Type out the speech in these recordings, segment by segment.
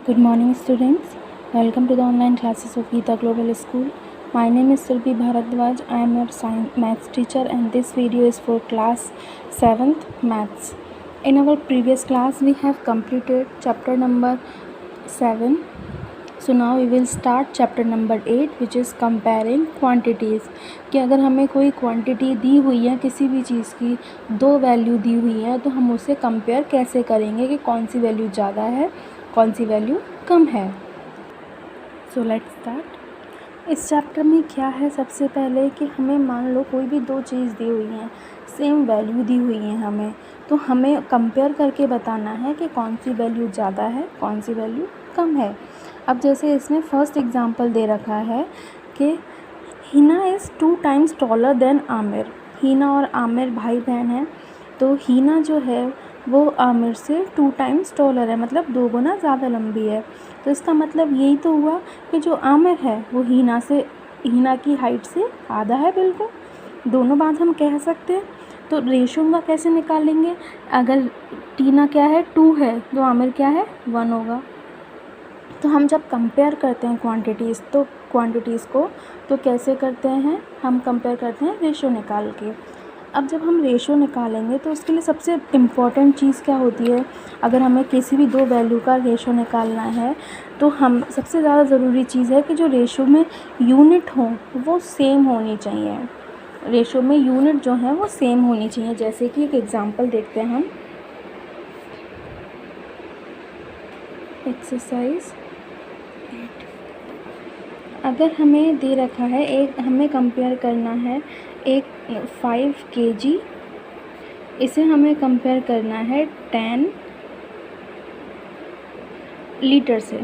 Good morning, students. Welcome to the online classes of Geeta Global School. My name is Silvi Bharadwaj. I am your science maths teacher, and this video is for class 7th maths. In our previous class, we have completed chapter number 7. So now we will start chapter number 8, which is comparing quantities. कि अगर हमें कोई quantity दी हुई है किसी भी चीज़ की, दो वैल्यू दी हुई है, तो हम उसे कंपेयर कैसे करेंगे कि कौन सी वैल्यू ज़्यादा है, कौन सी वैल्यू कम है. So let's start. इस चैप्टर में क्या है, सबसे पहले कि हमें मान लो कोई भी दो चीज़ दी हुई हैं, सेम वैल्यू दी हुई है हमें, तो हमें कंपेयर करके बताना है कि कौन सी वैल्यू ज़्यादा है, कौन सी वैल्यू कम है. अब जैसे इसमें फर्स्ट एग्जांपल दे रखा है कि Heena is 2 times taller than Aamir. Heena और आमिर भाई बहन हैं, तो हीना जो है वो आमिर से 2 times टॉलर है, मतलब 2 गुना ज़्यादा लंबी है. तो इसका मतलब यही तो हुआ कि जो आमिर है वो हीना की हाइट से आधा है. बिल्कुल दोनों बात हम कह सकते हैं. तो रेशो का कैसे निकालेंगे? अगर टीना क्या है 2 है, तो आमिर क्या है 1 होगा. तो हम जब कंपेयर करते हैं क्वांटिटीज़ को तो कैसे करते हैं? हम कंपेयर करते हैं रेशो निकाल के. अब जब हम रेशो निकालेंगे तो उसके लिए सबसे इम्पॉर्टेंट चीज़ क्या होती है? अगर हमें किसी भी दो वैल्यू का रेशो निकालना है तो हम सबसे ज़्यादा ज़रूरी चीज़ है कि जो रेशो में यूनिट हो वो सेम होनी चाहिए. रेशो में यूनिट जो है वो सेम होनी चाहिए. जैसे कि एक एग्जांपल देखते हैं हम. एक्सरसाइज 8. अगर हमें दे रखा है हमें कंपेयर करना है एक 5 kg, इसे हमें कंपेयर करना है 10 लीटर से.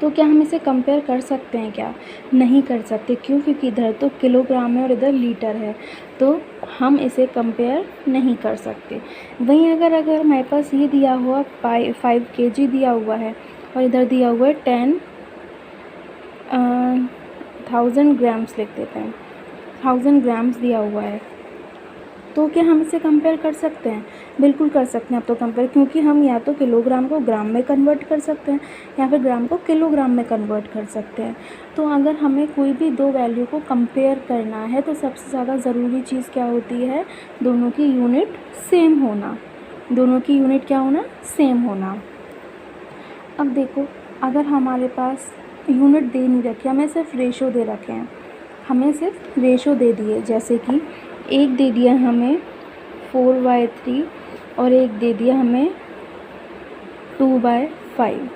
तो क्या हम इसे कंपेयर कर सकते हैं? क्या नहीं कर सकते. क्यों? क्योंकि इधर तो किलोग्राम है और इधर लीटर है, तो हम इसे कंपेयर नहीं कर सकते. वहीं अगर हमारे पास ये दिया हुआ 5 kg दिया हुआ है और इधर दिया हुआ है 1000 ग्राम्स, लिख देते हैं 1000 ग्राम्स दिया हुआ है, तो क्या हम इसे कंपेयर कर सकते हैं? बिल्कुल कर सकते हैं. अब तो कंपेयर, क्योंकि हम या तो किलोग्राम को ग्राम में कन्वर्ट कर सकते हैं या फिर ग्राम को किलोग्राम में कन्वर्ट कर सकते हैं. तो अगर हमें कोई भी दो वैल्यू को कंपेयर करना है तो सबसे ज़्यादा ज़रूरी चीज़ क्या होती है? दोनों की यूनिट सेम होना. दोनों की यूनिट क्या होना? सेम होना. अब देखो, अगर हमारे पास यूनिट दे नहीं रखी, हमें सिर्फ रेशो दे रखे हैं, हमें सिर्फ रेशो दे दिए, जैसे कि एक दे दिया हमें 4/3 और एक दे दिया हमें 2/5.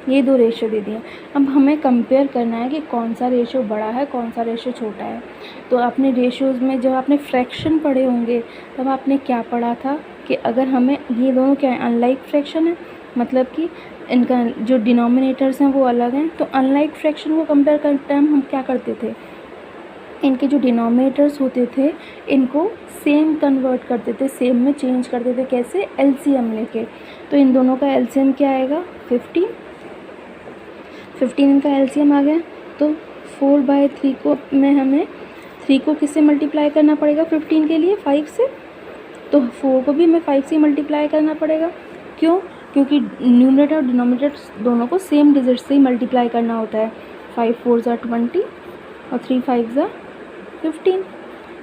ये दो रेशो दे दिए. अब हमें कंपेयर करना है कि कौन सा रेशो बड़ा है, कौन सा रेशो छोटा है. तो अपने रेशोज़ में जब आपने फ्रैक्शन पढ़े होंगे तब आपने क्या पढ़ा था कि अगर हमें ये दोनों क्या है, अनलाइक फ्रैक्शन है, मतलब कि इनका जो डिनोमिनेटर्स हैं वो अलग हैं. तो अनलाइक फ्रैक्शन को कंपेयर करते टाइम हम क्या करते थे? इनके जो डिनोमिनेटर्स होते थे इनको सेम कन्वर्ट करते थे, सेम में चेंज करते थे. कैसे? एलसीएम लेके. तो इन दोनों का एलसीएम क्या आएगा? 15 इनका एलसीएम आ गया. तो 4/3 को में हमें 3 को किससे मल्टीप्लाई करना पड़ेगा 15 के लिए? 5 से. तो 4 को भी हमें 5 से मल्टीप्लाई करना पड़ेगा. क्यों? क्योंकि न्यूमरेटर और डिनोमिनेटर दोनों को सेम डिजिट से ही मल्टीप्लाई करना होता है. 5 4 ज़ा 20 और 3 5 ज़ा 15.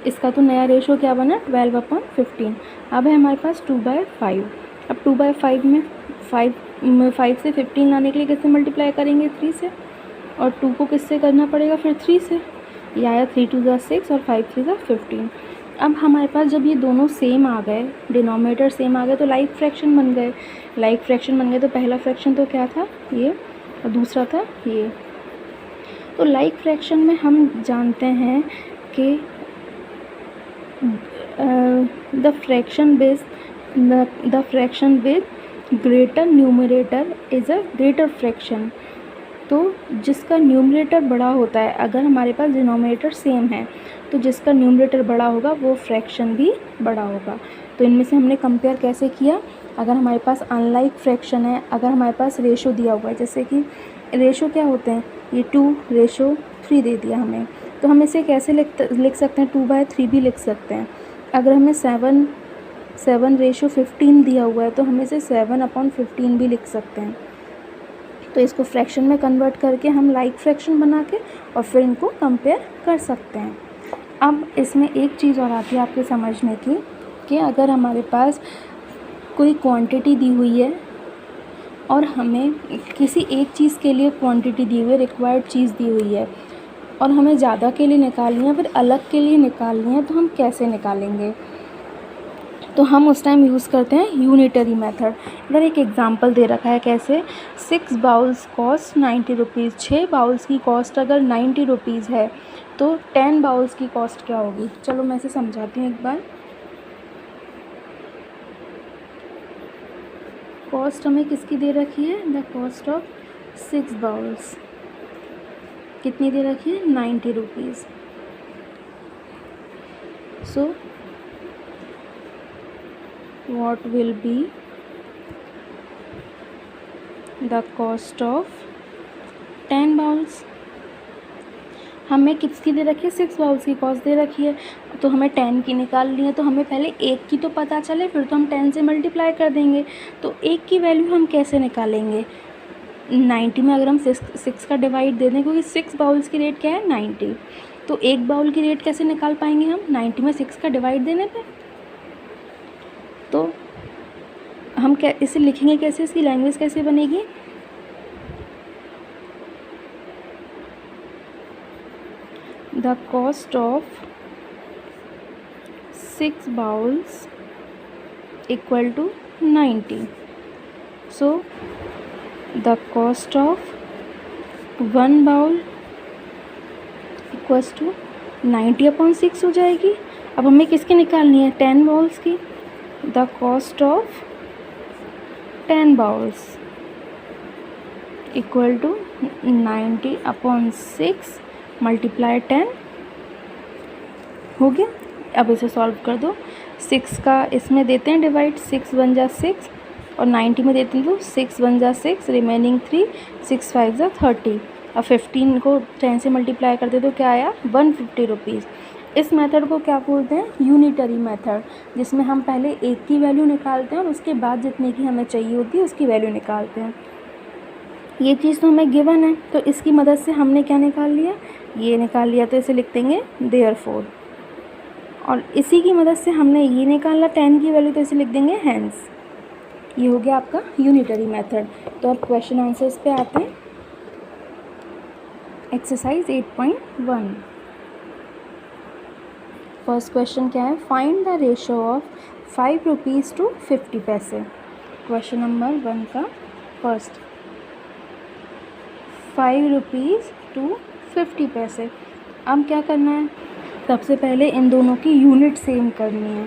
इसका तो नया रेशो क्या बना? 12/15. अब है हमारे पास 2/5. अब 2/5 में 5 से 15 लाने के लिए किससे मल्टीप्लाई करेंगे? 3 से. और 2 को किससे करना पड़ेगा फिर? 3 से. या 3 2 ज़ा 6 और 5 3 ज़ा 15. अब हमारे पास जब ये दोनों सेम आ गए, डिनोमिनेटर सेम आ गए, तो लाइक फ्रैक्शन बन गए. लाइक फ्रैक्शन बन गए तो पहला फ्रैक्शन तो क्या था? ये. और दूसरा था ये. तो लाइक फ्रैक्शन में हम जानते हैं कि the fraction with greater numerator is a greater fraction. तो जिसका न्यूमरेटर बड़ा होता है, अगर हमारे पास डिनोमिनेटर सेम है तो जिसका न्यूमरेटर बड़ा होगा वो फ्रैक्शन भी बड़ा होगा. तो इनमें से हमने कंपेयर कैसे किया? अगर हमारे पास अनलाइक फ्रैक्शन है, अगर हमारे पास रेशो दिया हुआ है, जैसे कि रेशो क्या होते हैं, ये 2:3 दे दिया हमें, तो हम इसे कैसे लिख सकते हैं? 2/3 भी लिख सकते हैं. अगर हमें 7:15 दिया हुआ है, तो हम इसे 7/15 भी लिख सकते हैं। तो इसको फ्रैक्शन में कन्वर्ट करके हम लाइक फ्रैक्शन बना के और फिर इनको कंपेयर कर सकते हैं। अब इसमें एक चीज़ और आती है आपके समझने की कि अगर हमारे पास कोई क्वांटिटी दी हुई है और हमें किसी एक चीज़ के लिए क्वांटिटी दी हुई है, रिक्वायर्ड चीज़ दी हुई है, और हमें ज़्यादा के लिए निकालनी है, फिर अलग के लिए निकालनी है, तो हम कैसे निकालेंगे? तो हम उस टाइम यूज़ करते हैं यूनिटरी मेथड। इधर एक एग्जांपल दे रखा है कैसे, 6 बाउल्स कॉस्ट 90 रुपीज़। 6 बाउल्स की कॉस्ट अगर 90 रुपीज़ है तो 10 बाउल्स की कॉस्ट क्या होगी? चलो मैं इसे समझाती हूँ एक बार। कॉस्ट हमें किसकी दे रखी है? द कॉस्ट ऑफ 6 बाउल्स कितनी दे रखी है? 90 rupees. So what will be the cost of 10 bowls? हमें किसकी दे रखी है? 6 बाउल्स की कॉस्ट दे रखी है, तो हमें 10 की निकालनी है, तो हमें पहले एक की तो पता चले, फिर तो हम 10 से मल्टीप्लाई कर देंगे। तो एक की वैल्यू हम कैसे निकालेंगे? 90 में अगर हम 6 का डिवाइड दे दें, क्योंकि 6 बाउल्स की रेट क्या है? 90। तो एक बाउल की रेट कैसे निकाल पाएंगे हम? 90 में 6 का डिवाइड देने पे। तो हम क्या इसे लिखेंगे कैसे? इसकी लैंग्वेज कैसे बनेगी? The cost of 6 bowls equal to 90। So the cost of 1 bowl equals to 90/6 हो जाएगी। अब हमें किसकी निकालनी है? 10 बाउल्स की। The cost of 10 bowls equal to 90/6 multiply 10 हो गया। अब इसे सॉल्व कर दो। 6 का इसमें देते हैं डिवाइड, 6 1 जा 6 और 90 में देते हैं तो 6 1 जा 6, रिमेनिंग 3, 6 5 जा 30। अब 15 को 10 से मल्टीप्लाई कर दे तो क्या आया? 150 रुपीज़। इस मेथड को क्या बोलते हैं? यूनिटरी मेथड, जिसमें हम पहले एक की वैल्यू निकालते हैं और उसके बाद जितने की हमें चाहिए होती है उसकी वैल्यू निकालते हैं। ये चीज़ तो हमें गिवन है, तो इसकी मदद से हमने क्या निकाल लिया? ये निकाल लिया, तो इसे लिख देंगे देयरफॉर। और इसी की मदद से हमने ये निकाला 10 की वैल्यू, तो इसे लिख देंगे हेंस। ये हो गया आपका यूनिटरी मेथड। तो अब क्वेश्चन आंसर्स पे आते हैं। एक्सरसाइज 8.1। फर्स्ट क्वेश्चन क्या है? Find the ratio of 5 rupees to 50 पैसे। क्वेश्चन नंबर 1 का फर्स्ट, 5 रुपीज़ टू 50 पैसे। अब क्या करना है? सबसे पहले इन दोनों की यूनिट सेम करनी है।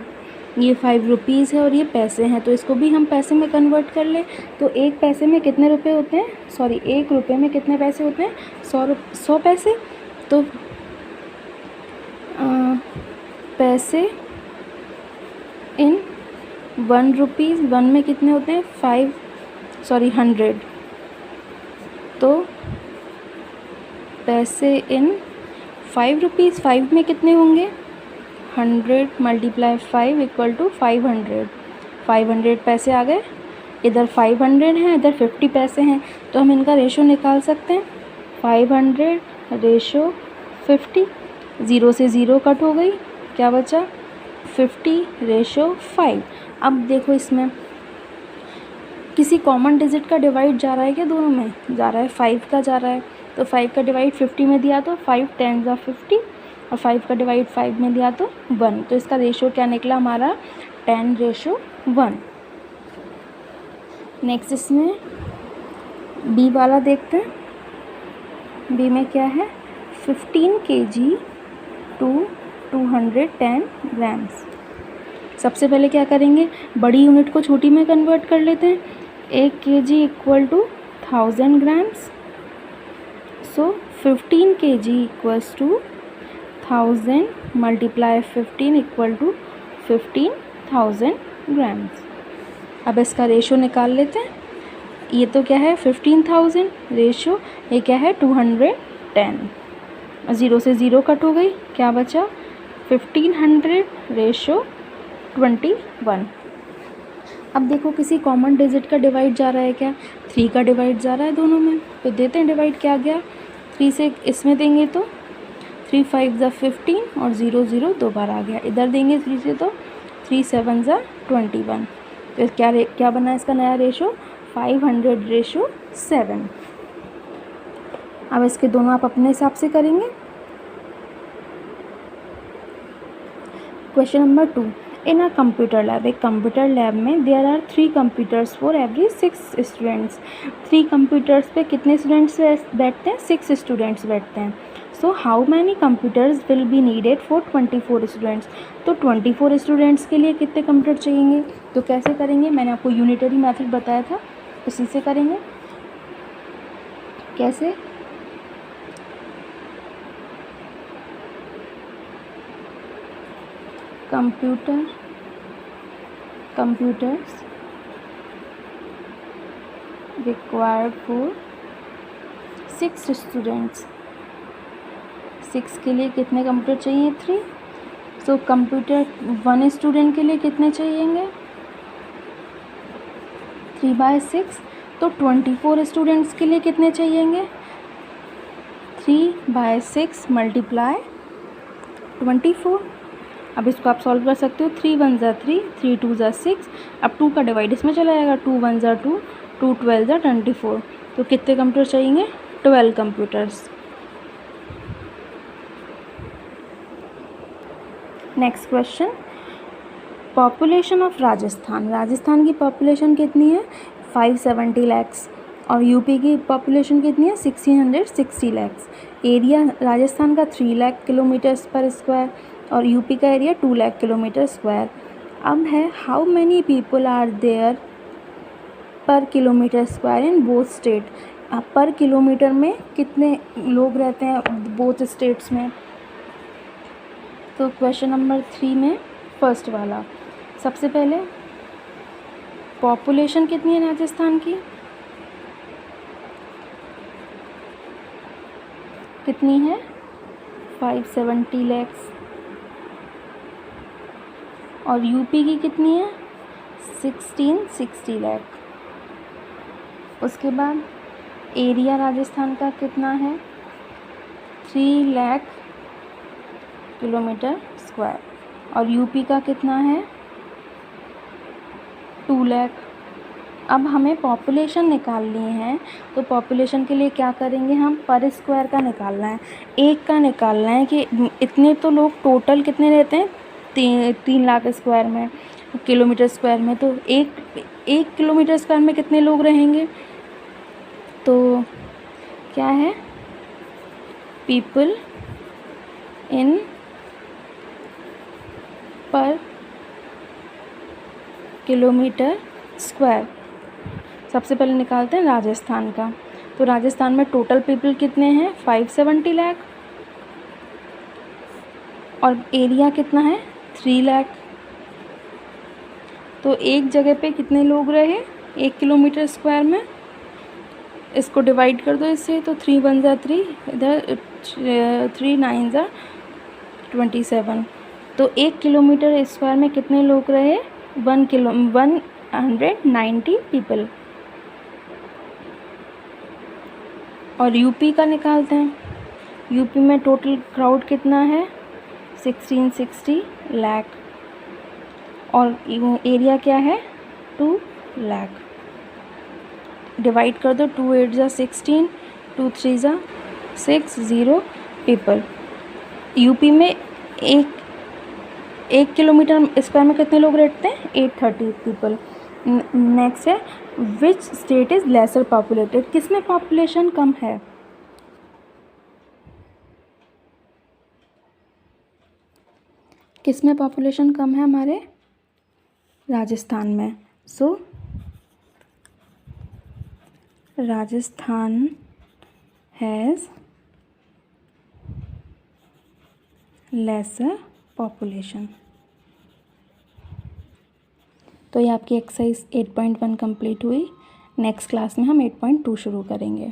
ये 5 रुपीज़ है और ये पैसे हैं, तो इसको भी हम पैसे में कन्वर्ट कर लें। तो एक पैसे में कितने रुपए होते हैं? सॉरी, 1 रुपये में कितने पैसे होते हैं? 100 पैसे। तो पैसे इन 1 रुपीज़, 1 में कितने होते हैं? 100। तो पैसे इन 5 रुपीज़, 5 में कितने होंगे? 100 मल्टीप्लाई 5 इक्वल टू 500। 500 पैसे आ गए। इधर 500 हैं, इधर 50 पैसे हैं, तो हम इनका रेशो निकाल सकते हैं। 500 रेशो 50, 0 से 0 कट हो गई, क्या बचा? 50 रेशो 5। अब देखो इसमें किसी कॉमन डिजिट का डिवाइड जा रहा है क्या? दोनों में जा रहा है, 5 का जा रहा है, तो 5 का डिवाइड 50 में दिया तो 5 10 जा 50 और 5 का डिवाइड 5 में दिया तो 1। तो इसका रेशो क्या निकला हमारा? 10:1। नेक्स्ट इसमें बी वाला देखते हैं। बी में क्या है? 15 kg टू 210 ग्राम्स। सबसे पहले क्या करेंगे? बड़ी यूनिट को छोटी में कन्वर्ट कर लेते हैं। 1 kg equal to 1000 grams. So 15 kg equals to 1000 multiply 15 equal to 15,000 grams. अब इसका रेशो निकाल लेते हैं। ये तो क्या है? 15,000 रेशो, ये क्या है? 210। 0 से 0 कट हो गई, क्या बचा? 1500 रेशो 21। अब देखो किसी कॉमन डिजिट का डिवाइड जा रहा है क्या, 3 का डिवाइड जा रहा है दोनों में, तो देते हैं डिवाइड। क्या गया, 3 से इसमें देंगे तो 3 5 ज़ा 15 और 0 0 दो बार आ गया। इधर देंगे 3 से तो 3 7 ज़ा 21। तो क्या बना इसका नया रेशो, 500:7। अब इसके दोनों आप अपने हिसाब से करेंगे। Question number 2, in a computer lab, एक कंप्यूटर लैब में there are 3 computers for every 6 students. 3 computers पे कितने स्टूडेंट्स बैठते हैं, 6 स्टूडेंट्स बैठते हैं। So how many computers will be needed for 24 students. तो 24 स्टूडेंट्स के लिए कितने कंप्यूटर चाहिए, तो कैसे करेंगे, मैंने आपको यूनिटरी मेथड बताया था, उसी से करेंगे। कैसे, computers required for 6 स्टूडेंट्स। 6 के लिए कितने कंप्यूटर चाहिए, 3। सो कंप्यूटर 1 स्टूडेंट के लिए कितने चाहिएंगे, 3/6। तो 24 स्टूडेंट्स के लिए कितने चाहिएंगे, 3/6 मल्टीप्लाई 24। अब इसको आप सॉल्व कर सकते हो, 3 1 ज़ा 3, 3 2 ज़ा 6। अब 2 का डिवाइड इसमें चला जाएगा, 2 1 ज़ा 2, 2 12 ज़ा 24। तो कितने कंप्यूटर चाहिए, 12 computers. Next question, population of Rajasthan. Rajasthan की पॉपुलेशन कितनी है, 570 lakhs। और यूपी की पॉपुलेशन कितनी है, 1660 lakhs। एरिया राजस्थान का 3 लाख किलोमीटर्स पर स्क्वायर और यूपी का एरिया 2 लाख किलोमीटर स्क्वायर। अब है how many people are there per kilometre square in both state. अब पर किलोमीटर में कितने लोग रहते हैं बोथ स्टेट्स में। तो क्वेश्चन नंबर 3 में फर्स्ट वाला, सबसे पहले पॉपुलेशन कितनी है राजस्थान की, कितनी है, 570 lakhs। और यूपी की कितनी है, 1660 लाख। उसके बाद एरिया राजस्थान का कितना है, 3 लाख किलोमीटर स्क्वायर। और यूपी का कितना है, 2 लाख। अब हमें पॉपुलेशन निकालनी है, तो पॉपुलेशन के लिए क्या करेंगे, हम पर स्क्वायर का निकालना है, एक का निकालना है कि इतने तो लोग टोटल कितने रहते हैं, 3 लाख स्क्वायर में, किलोमीटर स्क्वायर में। तो एक किलोमीटर स्क्वायर में कितने लोग रहेंगे, तो क्या है, पीपल इन पर किलोमीटर स्क्वायर। सबसे पहले निकालते हैं राजस्थान का। तो राजस्थान में टोटल पीपल कितने हैं, 570 लाख। और एरिया कितना है, 3 लाख। तो एक जगह पे कितने लोग रहे 1 किलोमीटर स्क्वायर में, इसको डिवाइड कर दो इससे। तो 3 1 ज़ा 3, इधर 3 9 ज़ा 27। तो 1 किलोमीटर स्क्वायर में कितने लोग रहे, 190 पीपल। और यूपी का निकालते हैं। यूपी में टोटल क्राउड कितना है, 1660 लाख। और एरिया क्या है, 2 लाख। डिवाइड कर दो, 2 8 ज़ा 16, 2 3 ज़ा 6, 0 पीपल। यूपी में एक किलोमीटर स्क्वायर में कितने लोग रहते हैं, 830 पीपल। नेक्स्ट है, which state is laser populated. किसमें पॉपुलेशन कम है, किसमें पॉपुलेशन कम है, हमारे राजस्थान में। सो राजस्थान हैज़ लेसर पॉपुलेशन। तो ये आपकी एक्सरसाइज 8.1 कंप्लीट हुई। नेक्स्ट क्लास में हम 8.2 शुरू करेंगे।